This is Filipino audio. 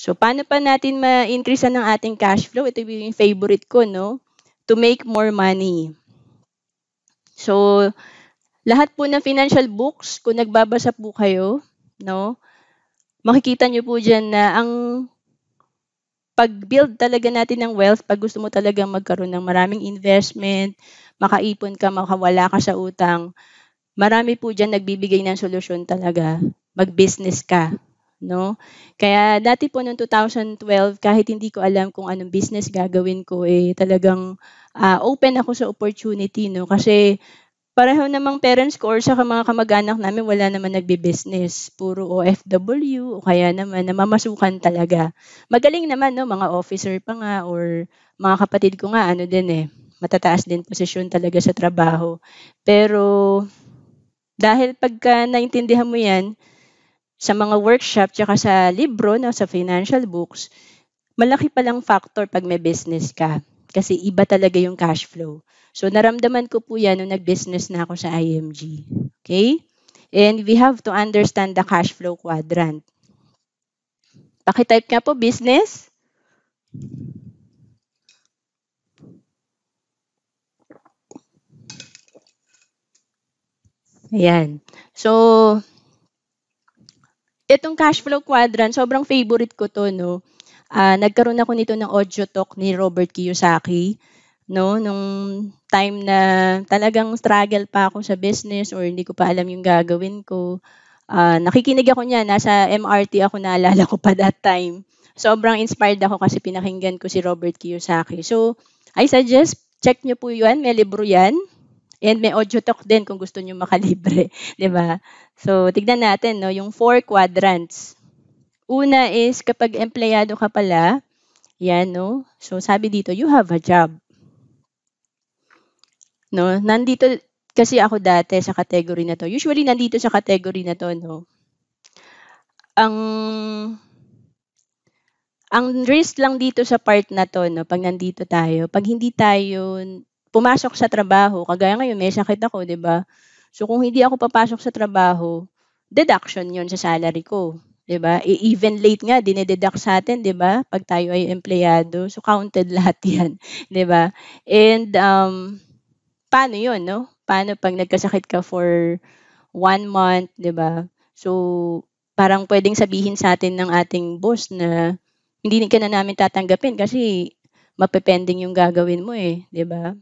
So, paano pa natin ma-increase ang ating cash flow? Ito yung favorite ko, no? To make more money. So, lahat po ng financial books, kung nagbabasa po kayo, no? Makikita nyo po dyan na ang pag-build talaga natin ng wealth, pag gusto mo talagang magkaroon ng maraming investment, makaipon ka, makawala ka sa utang, marami po dyan nagbibigay ng solusyon talaga. Mag-business ka, no? Kaya dati po noong 2012, kahit hindi ko alam kung anong business gagawin ko, talagang open ako sa opportunity, no? Kasi pareho namang parents ko or sa mga kamag-anak namin wala naman nagbi-business. Puro OFW o kaya naman namamasukan talaga. Magaling naman, no, mga officer pa nga or mga kapatid ko nga ano din matataas din posisyon talaga sa trabaho. Pero dahil pagka naintindihan mo 'yan sa mga workshop tsaka sa libro, no, sa financial books, malaki palang factor pag may business ka. Kasi iba talaga yung cash flow. So, naramdaman ko po yan nung nag-business na ako sa IMG. Okay? And we have to understand the cash flow quadrant. Pakitype nga po, business. Ayan. So, itong cash flow quadrant, sobrang favorite ko to, no? Nagkaroon ako nito ng audio talk ni Robert Kiyosaki, no? Nung time na talagang struggle pa ako sa business or hindi ko pa alam yung gagawin ko. Nakikinig ako niya, nasa MRT ako, naalala ko pa that time. Sobrang inspired ako kasi pinakinggan ko si Robert Kiyosaki. So, I suggest, check nyo po yan, may libro yan. And may audio talk din kung gusto nyo makalibre, 'di ba? So, tignan natin, no, yung 4 quadrants. Una is kapag empleyado ka pala, yan, no? So, sabi dito, you have a job. No? Nandito kasi ako dati sa category na to. Usually, nandito sa category na to, no? Ang risk lang dito sa part na to, no, pag nandito tayo, pag hindi tayo pumasok sa trabaho, kagaya ngayon, may sakit ako, 'di ba? So, kung hindi ako papasok sa trabaho, deduction 'yon sa salary ko, 'di ba? Even late nga dine-deduct sa atin, 'di ba? Pag tayo ay empleyado, so counted lahat 'yan, 'di ba? And paano 'yon, no? Paano pag nagkasakit ka for 1 month, 'di ba? So, parang pwedeng sabihin sa atin ng ating boss na hindi ka na namin tatanggapin kasi mapepending yung gagawin mo 'di ba?